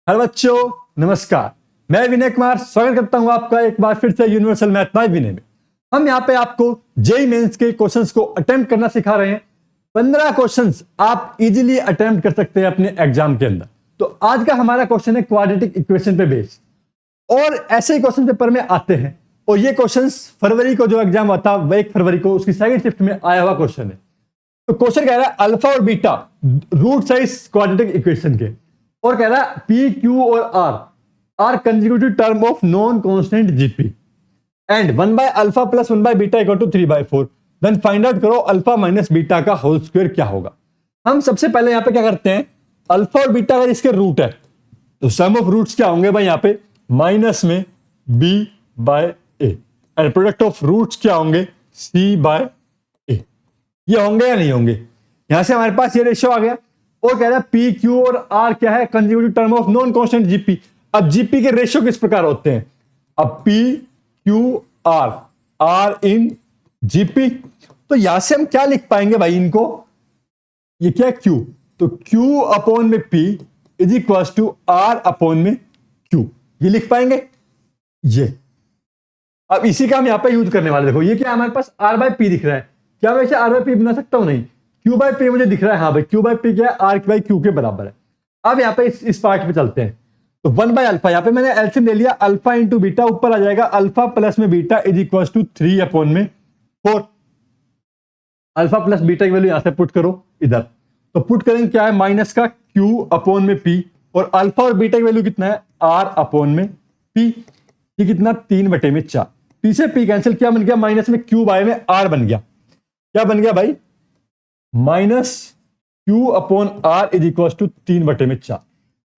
Hello बच्चों, नमस्कार। मैं विनय कुमार स्वागत करता हूं आपका एक बार फिर से यूनिवर्सल मैथ बाय विनय में। हम यहां पे आपको जेईई मेंस के क्वेश्चंस को अटेम्प्ट करना सिखा रहे हैं। 15 क्वेश्चंस आप इजीली अटेम्प्ट कर सकते हैं अपने एग्जाम के अंदर। तो आज का हमारा क्वेश्चन है क्वाड्रेटिक इक्वेशन पे बेस्ड, और ऐसे ही क्वेश्चन पेपर में आते हैं। और ये क्वेश्चंस फरवरी को जो एग्जाम हुआ था, 1 फरवरी को, उसकी सेकंड शिफ्ट में आया हुआ क्वेश्चन है। तो क्वेश्चन कह रहा है अल्फा और बीटा रूट है इस क्वाड्रेटिक इक्वेशन के, और कह रहा है पी क्यू और R consecutive term of non constant GP and 1 by alpha plus 1 by beta equal to 3/4। Then find out करो अल्फा माइनस बीटा का होल स्क्वायर क्या होगा। हम सबसे पहले यहां पे क्या करते हैं, अल्फा और बीटा अगर इसके रूट है तो सम ऑफ रूट्स क्या होंगे भाई, यहां पे माइनस में B by A and product of roots क्या होंगे, सी बाय ए। ये होंगे या नहीं होंगे। यहां से हमारे पास ये रेशियो आ गया, और कह रहा है पी क्यू और आर क्या है, consecutive term of non constant GP. अब जीपी के रेशियो किस प्रकार होते हैं, अब P Q R in GP. तो यहां से हम क्या लिख पाएंगे भाई इनको, ये क्या है क्यू, तो क्यू अपॉन में P is equal to R upon में क्यू, ये लिख पाएंगे ये। अब इसी का हम यहां पे यूज करने वाले, देखो ये क्या हमारे पास आर बाय पी दिख रहा है, क्या मैं इसे आर बाय पी बना सकता हूं, नहीं। क्यू बाय पी मुझे दिख रहा है, हाँ भाई क्यू बाय पी क्या है, आर बाय क्यू के बराबर है। अब यहाँ पे इस पार्ट पे चलते हैं। तो 1 बाय अल्फा, यहाँ पे मैंने एलसीएम ले लिया, अल्फा इंटू बीटा, ऊपर आ जाएगा अल्फा प्लस में beta is equal to 3 upon में 4। अल्फा प्लस बीटा की वैल्यू यहां से पुट करो इधर, तो पुट करेंगे क्या है, माइनस का क्यू अपॉन में पी, और अल्फा और बीटा की वैल्यू कितना है, आर अपॉन में पी। ये कितना, 3/4। पी से पी कैंसिल, क्या बन गया, माइनस में क्यू बाय में आर बन गया। क्या बन गया भाई, minus Q upon R is equal to 3/4।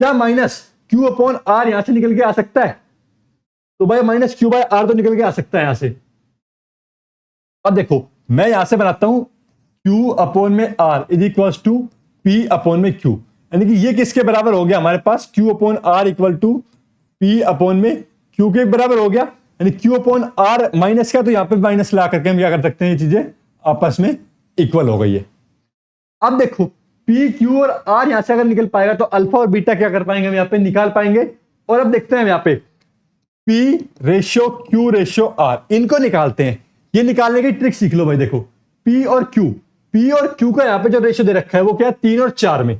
क्या माइनस क्यू अपॉन आर यहां से निकल के आ सकता है, तो भाई माइनस क्यू बाय आर तो निकल के आ सकता है यहां से। अब देखो मैं यहां से बनाता हूं क्यू अपॉन में R is equal to P upon में क्यू, यानी कि ये किसके बराबर हो गया हमारे पास, Q upon R equal to P upon में क्यू के बराबर हो गया। यानी क्यू अपॉन आर माइनस का, तो यहां पे माइनस ला करके हम क्या कर सकते हैं, ये चीजें आपस में इक्वल हो गई है। अब देखो पी क्यू और आर यहां से अगर निकल पाएगा तो अल्फा और बीटा क्या कर पाएंगे, हम यहां पे निकाल पाएंगे। और अब देखते हैं हम यहां पे P ratio Q ratio R, इनको निकालते हैं। ये निकालने की ट्रिक सीख लो भाई। देखो पी और क्यू का यहां पे जो रेशियो दे रखा है वो क्या है, 3 और 4 में,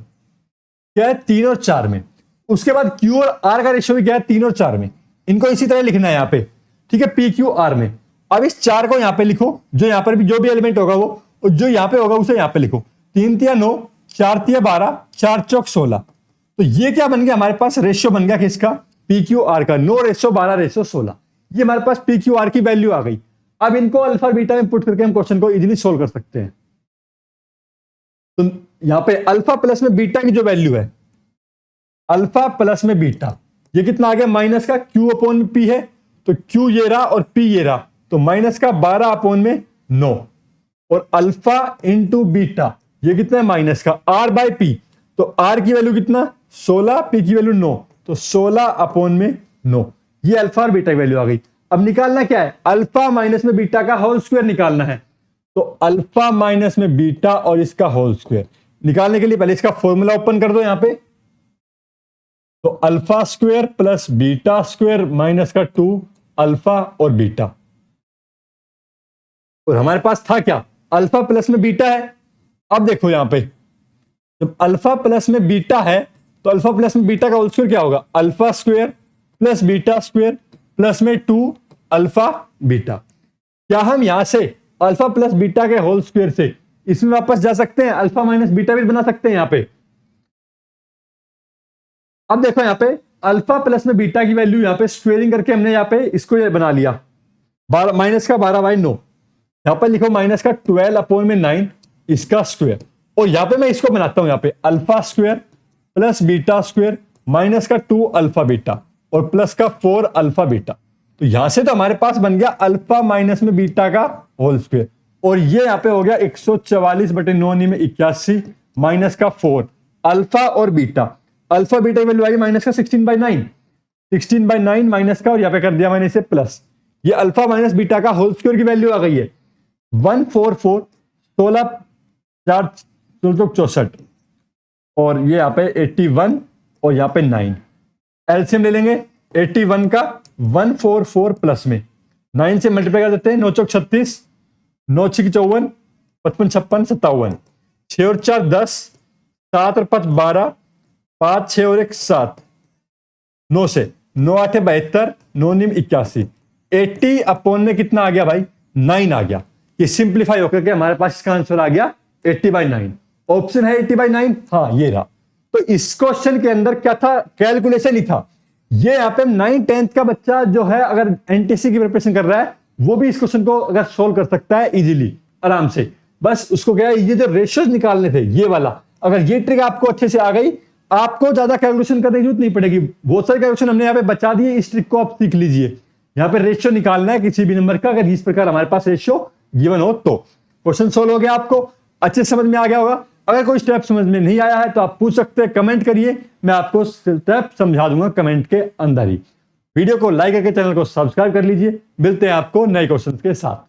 क्या है 3 और 4 में। उसके बाद क्यू और आर का रेशियो भी क्या है, 3 और 4 में। इनको इसी तरह लिखना है यहां पे, ठीक है, पी क्यू आर में। अब इस 4 को यहां पे लिखो, जो यहां पर भी जो भी एलिमेंट होगा वो, और जो यहां पे होगा उसे यहां पे लिखो। 3 तिया 9, 4 तिया 12, 4 चौक 16। तो ये क्या बन गया हमारे पास, रेशियो बन गया किसका, पी क्यू आर का, 9:12:16। ये हमारे पास पी क्यू आर की वैल्यू आ गई। अब इनको अल्फा बीटा में पुट करके हम क्वेश्चन को इजीली सोल्व कर सकते हैं। तो यहां पे अल्फा प्लस में बीटा की जो वैल्यू है, अल्फा प्लस में बीटा, ये कितना आ गया, माइनस का क्यू अपॉन पी है, तो क्यू ये रहा और पी ये रहा, तो माइनस का 12 अपॉन में 9, और अल्फा इंटू बीटा ये कितना है, माइनस का आर बाय पी, तो आर की वैल्यू कितना 16, पी की वैल्यू 9, तो 16 अपॉन में 9। ये अल्फा और बीटा की वैल्यू आ गई। अब निकालना क्या है, अल्फा माइनस में बीटा का होल स्क्वायर निकालना है। तो अल्फा माइनस में बीटा और इसका होल स्क्वायर निकालने के लिए पहले इसका फॉर्मूला ओपन कर दो यहां पे। तो alpha square plus beta square minus का 2 अल्फा और बीटा, और हमारे पास था क्या, अल्फा प्लस में बीटा है। अब देखो यहां पे जब अल्फा प्लस में बीटा है तो अल्फा प्लस में बीटा का होल स्क्वायर क्या होगा, alpha square plus beta square plus में 2 अल्फा बीटा। क्या हम यहां से अल्फा प्लस बीटा के होल स्क्वायर से इसमें वापस जा सकते हैं, अल्फा माइनस बीटा भी बना सकते हैं यहां पे। अब देखो यहां पे अल्फा प्लस में बीटा की वैल्यू यहां पे स्क्वेयरिंग करके हमने यहां पे इसको ये बना लिया, माइनस का 12/9। यहां पर लिखो माइनस का 12 अपॉन में 9 इसका स्क्वायर, और यहां पे मैं इसको बनाता हूं यहां पे alpha square plus beta square minus का 2 अल्फा बीटा और प्लस का 4 अल्फा बीटा। तो यहां से तो हमारे पास बन गया अल्फा माइनस में बीटा का होल स्क्वायर, और ये यहां पे हो गया 144/9 में 81 माइनस का 4 अल्फा और बीटा। अल्फा बीटा की वैल्यू आई माइनस का 16/9, 16/9 माइनस का, और यहां पे कर दिया मैंने इसे प्लस। ये अल्फा माइनस बीटा का होल स्क्वायर की वैल्यू आ गई है 144, 16 4 64, और ये यहां पे 81 और यहां पे 9। एलसीएम ले लेंगे 81 का 144 प्लस में 9 से मल्टीप्लाई कर देते हैं, 9 चौक 36, 9 छक 54, 55 56 57, 6 और 4 10, 7 और 5 12, 5 6 और 1 7, 9 से 9 8 72, 9 9 81, 80 अपॉन में कितना आ गया भाई 9 आ गया। ये सिंप्लीफाई होकर के हमारे पास इसका आंसर आ गया 80/9। ऑप्शन है 80/9, हाँ ये रहा। तो इस क्वेश्चन के अंदर क्या था, कैलकुलेशन ही था। ये यहाँ पे 9 10th का बच्चा जो है अगर एनटीसी की प्रिपरेशन कर रहा है वो भी इस क्वेश्चन को अगर सोल्व कर सकता है इजीली, आराम से। बस उसको क्या है, ये जो रेशियोज निकालने थे ये वाला, अगर ये ट्रिक आपको अच्छे से आ गई, आपको ज्यादा कैलकुलेशन करने की जरूरत नहीं पड़ेगी। बहुत सारे कैलकुलेशन हमने यहाँ पे बचा दिए, इस ट्रिक को आप सीख लीजिए। यहाँ पे रेशियो निकालना है किसी भी नंबर का, अगर इस प्रकार हमारे पास रेशियो गिवन हो तो क्वेश्चन सोल्व हो गया, आपको अच्छे समझ में आ गया होगा। अगर कोई स्टेप समझ में नहीं आया है तो आप पूछ सकते हैं, कमेंट करिए, मैं आपको स्टेप समझा दूंगा कमेंट के अंदर ही। वीडियो को लाइक करके चैनल को सब्सक्राइब कर लीजिए। मिलते हैं आपको नए क्वेश्चन के साथ।